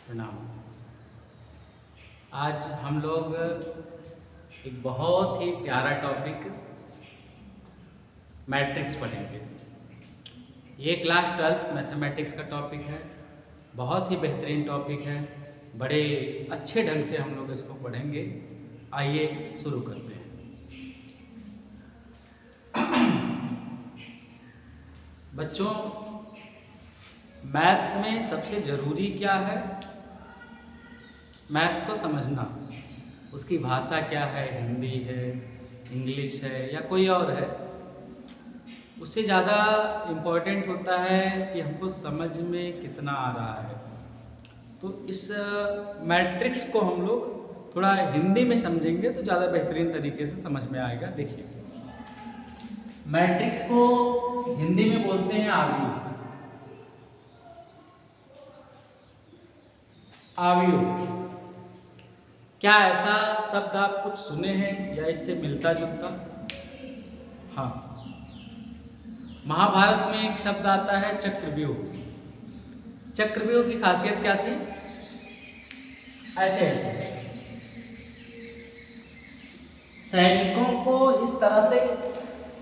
प्रणाम। आज हम लोग एक बहुत ही प्यारा टॉपिक मैट्रिक्स पढ़ेंगे। ये क्लास 12th मैथमेटिक्स का टॉपिक है। बहुत ही बेहतरीन टॉपिक है। बड़े अच्छे ढंग से हम लोग इसको पढ़ेंगे। आइए शुरू करते हैं। बच्चों, मैथ्स में सबसे ज़रूरी क्या है? मैथ्स को समझना। उसकी भाषा क्या है, हिंदी है, इंग्लिश है या कोई और है, उससे ज़्यादा इम्पोर्टेंट होता है कि हमको समझ में कितना आ रहा है। तो इस मैट्रिक्स को हम लोग थोड़ा हिंदी में समझेंगे तो ज़्यादा बेहतरीन तरीके से समझ में आएगा। देखिए, मैट्रिक्स को हिंदी में बोलते हैं आव्यूह। आव्यूह, क्या ऐसा शब्द आप कुछ सुने हैं या इससे मिलता जुलता? हाँ, महाभारत में एक शब्द आता है चक्रव्यूह। चक्रव्यूह की खासियत क्या थी? ऐसे ऐसे सैनिकों को इस तरह से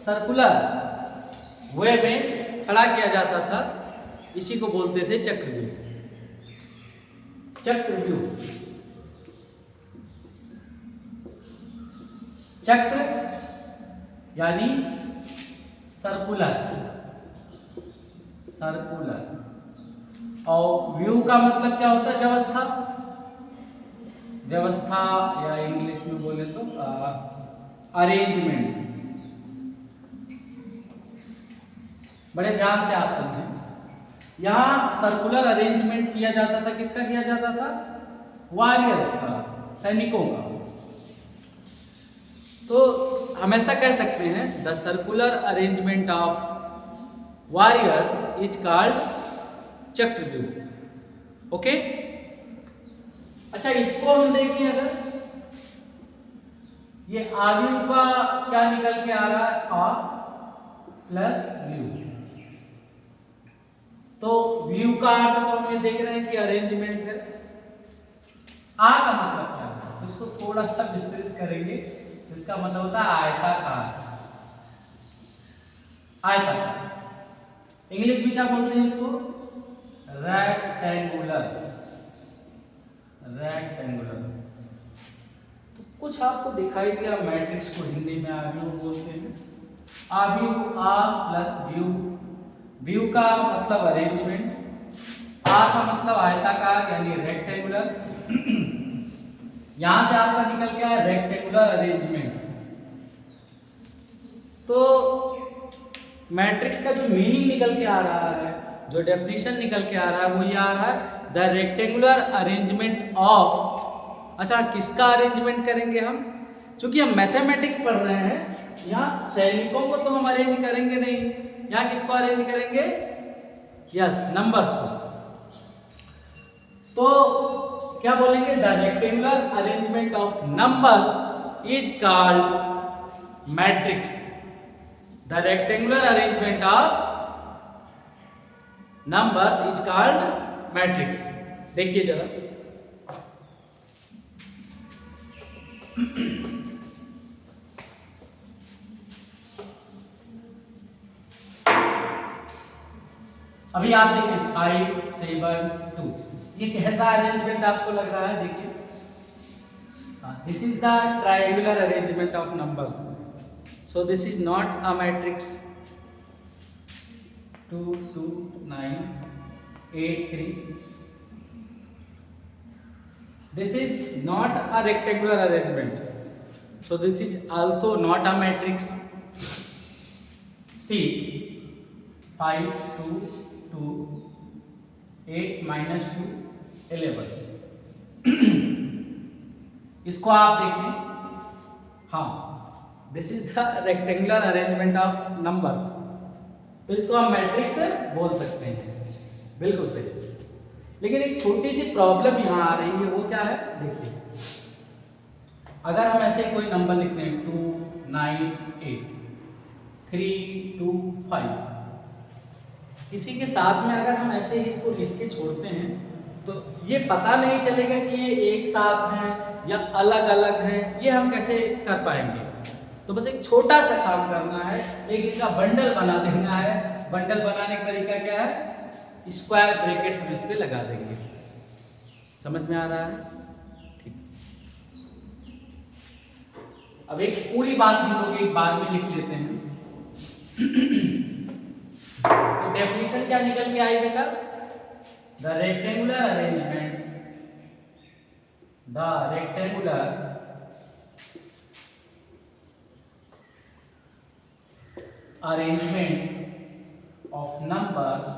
सर्कुलर वे में खड़ा किया जाता था। इसी को बोलते थे चक्रव्यूह। चक्रव्यूह, चक्र यानी सर्कुलर, सर्कुलर। और व्यू का मतलब क्या होता है? व्यवस्था। व्यवस्था या इंग्लिश में बोले तो अरेंजमेंट। बड़े ध्यान से आप समझें। यहाँ सर्कुलर अरेंजमेंट किया जाता था। किसका किया जाता था? वॉरियर्स का, सैनिकों का। तो हम ऐसा कह सकते हैं, the circular arrangement of warriors is called चक्रव्यूह। ओके। अच्छा, इसको हम देखिए, अगर ये आव्यूह का क्या निकल के आ रहा है? आ प्लस व्यू। तो व्यू का अर्थ तो हम ये देख रहे हैं कि अरेंजमेंट है। आ का मतलब क्या है? तो इसको थोड़ा सा विस्तृत करेंगे तो इसका मतलब होता है आयताकार। आयताकार। इंग्लिश में क्या बोलते हैं इसको? रेक्टेंगुलर। रेक्टेंगुलर। तो कुछ आपको दिखाई दिया। मैट्रिक्स को हिंदी में आव्यूह बोलते हैं। आव्यूह, आ प्लस व्यू। व्यू का मतलब अरेंजमेंट। आ का मतलब आयताकार यानी रेक्टेंगुलर। यहां से आपका निकल के आया रेक्टेंगुलर अरेंजमेंट। तो मैट्रिक्स का जो मीनिंग निकल के आ रहा है, जो डेफिनेशन निकल के आ रहा है, वो ये आ रहा है द रेक्टेंगुलर अरेंजमेंट ऑफ। अच्छा, किसका अरेंजमेंट करेंगे हम? चूंकि हम मैथमेटिक्स पढ़ रहे हैं, यहाँ सैनिकों को तो हम अरेंज करेंगे नहीं। यहाँ किसको अरेंज करेंगे? यस, नंबर्स को। तो क्या बोलेंगे? The rectangular arrangement of numbers is called matrix. The rectangular arrangement of numbers is called matrix. देखिए जरा, अभी आप देखिए 5 7 2, ये कैसा अरेंजमेंट आपको लग रहा है? देखिए, this is the triangular arrangement of numbers. So this is not a matrix. 2 2 9 8 3, this is not a rectangular arrangement, so this is also not a matrix. See, 5 2 2 8 minus 2 11। इसको आप देखें। हाँ, this is the rectangular arrangement of numbers. तो इसको हम matrix बोल सकते हैं। बिल्कुल सही। लेकिन एक छोटी सी प्रॉब्लम यहाँ आ रही है। वो क्या है? देखिए, अगर हम ऐसे कोई नंबर लिखते हैं 2 9 8 3 2 5, किसी के साथ में अगर हम ऐसे ही इसको लिख के छोड़ते हैं तो ये पता नहीं चलेगा कि ये एक साथ हैं या अलग अलग हैं, ये हम कैसे कर पाएंगे। तो बस एक छोटा सा काम करना है, एक इसका बंडल बना देना है। बंडल बनाने का तरीका क्या है, स्क्वायर ब्रैकेट हम इस पे लगा देंगे। समझ में आ रहा है? ठीक। अब एक पूरी बात हम लोग एक बार में लिख लेते हैं। तो डेफिनेशन क्या निकल के आई बेटा, the rectangular arrangement of numbers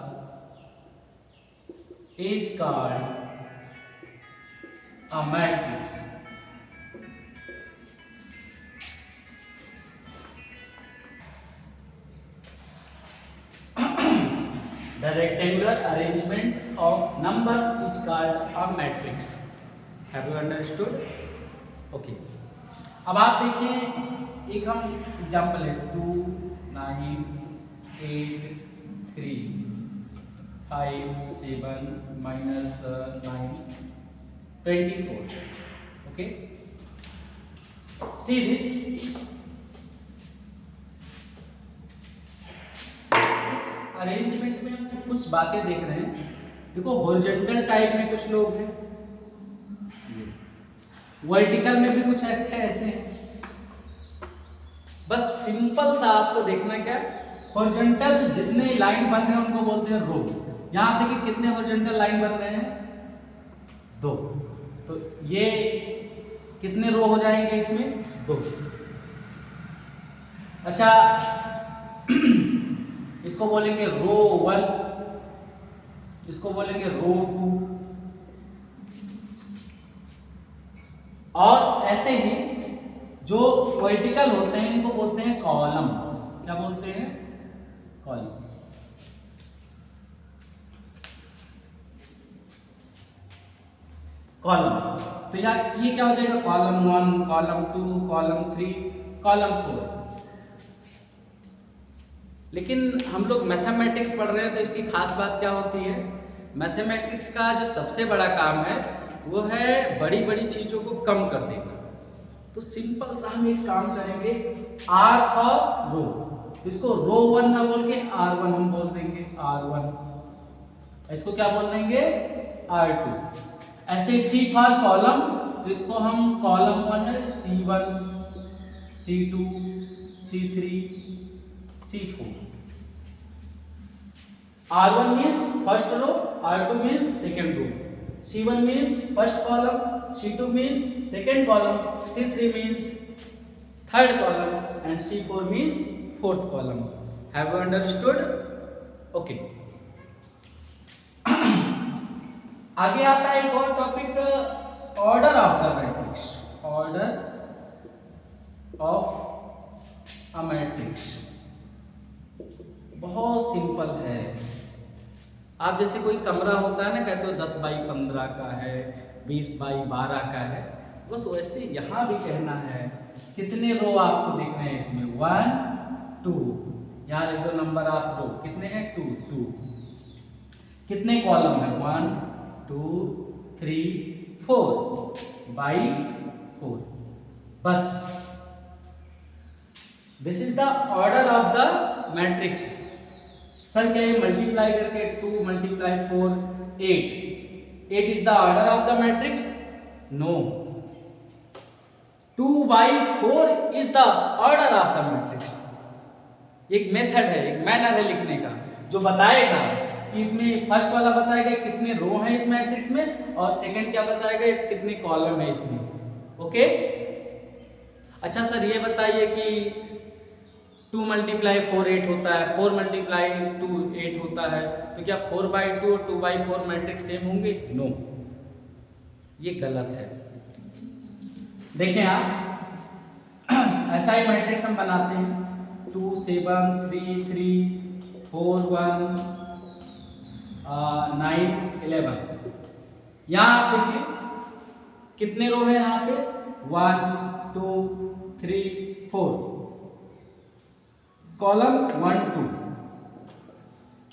is called a matrix. The rectangular arrangement of numbers is called a matrix. Have you understood? Okay. अब आप देखिए, एक हम एग्जाम्पल है 2 9 8 3 5 7 minus 9 24. Okay, see this arrangement में हम कुछ बातें देख रहे हैं। देखो हॉरिजॉन्टल टाइप में कुछ लोग हैं, वर्टिकल में भी कुछ ऐसे हैं। बस सिंपल सा आपको देखना क्या, हॉरिजॉन्टल जितने लाइन बन रहे हैं उनको बोलते हैं रो। यहां देखिए कितने हॉरिजॉन्टल लाइन बन रहे हैं, 2। तो ये कितने रो हो जाएंगे इसमें, 2। अच्छा इसको बोलेंगे रो 1, इसको बोलेंगे रो 2, और ऐसे ही जो वर्टिकल होते हैं इनको बोलते हैं कॉलम। क्या बोलते हैं, कॉलम। कॉलम तो यार ये क्या हो जाएगा, कॉलम 1, कॉलम 2, कॉलम 3, कॉलम 4। लेकिन हम लोग मैथमेटिक्स पढ़ रहे हैं तो इसकी खास बात क्या होती है, मैथमेटिक्स का जो सबसे बड़ा काम है वो है बड़ी बड़ी चीज़ों को कम कर देना। तो सिंपल सा हम एक काम करेंगे, R फॉर रो, तो इसको रो 1 ना बोल के R1 हम बोल देंगे, R1। इसको क्या बोल देंगे, R2। ऐसे C फॉर कॉलम, तो इसको हम column 1 C1, C2, C3, C4। R1 means first row, R2 means second row, C1 means first column, C2 means second column, C3 means third column, and C4 means fourth column. Have you understood? Okay. आगे आता है एक और topic, order of the matrix. Order of a matrix बहुत simple है। आप जैसे कोई कमरा होता है ना, कहते हो 10 बाई 15 का है, 20 बाई 12 का है, बस वैसे यहाँ भी कहना है। कितने रो आपको दिख रहे हैं इसमें, 1 2, यहाँ लिख दो नंबर ऑफ रो, कितने हैं 2 2। कितने कॉलम है, 1 2 3 4 बाई 4। बस this is the order of the matrix. Sir क्या ये मल्टीप्लाई करके 2 multiply 4 8 is the order of the matrix? No, 2 by 4 is the order of the matrix. एक मेथड है, एक मैनर है लिखने का, जो बताएगा कि इसमें फर्स्ट वाला बताएगा कितने रो हैं इस मैट्रिक्स में, और सेकंड क्या बताएगा कितने कॉलम है इसमें। ओके। अच्छा सर ये बताइए कि 2 मल्टीप्लाई 4 8 होता है, 4 मल्टीप्लाई 2 8 होता है, तो क्या 4 बाई 2 और 2 बाई 4 मैट्रिक्स सेम होंगे? नो, ये गलत है। देखें आप ऐसा ही मैट्रिक्स हम बनाते हैं, 2 7 3 3 4 1 9 11। यहाँ आप देखिए कितने रो है यहाँ पे, 1 2 3 4, कॉलम 1 2।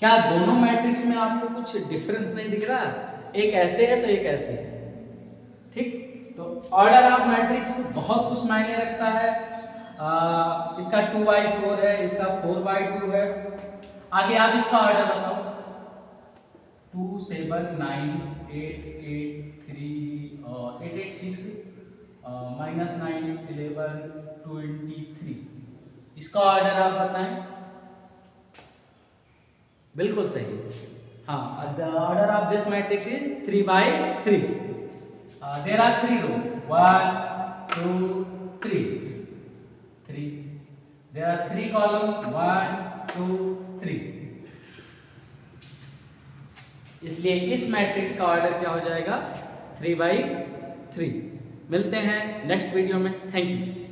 क्या दोनों मैट्रिक्स में आपको कुछ डिफरेंस नहीं दिख रहा है? एक ऐसे है तो एक ऐसे है, ठीक। तो ऑर्डर ऑफ मैट्रिक्स बहुत कुछ मायने रखता है। इसका 2/4 है, इसका 4/2 है। आगे आप इसका ऑर्डर बताओ। 2 7 9 8 8 3 8 8 6 -9 11 23। इसका ऑर्डर आप बताएं। बिल्कुल सही। हाँ, the order of this matrix is 3/3। There are 3 row, 1 2 3 3। There are 3 column, 1 2 3। इसलिए इस मैट्रिक्स का ऑर्डर क्या हो जाएगा? 3/3। मिलते हैं नेक्स्ट वीडियो में। Thank you.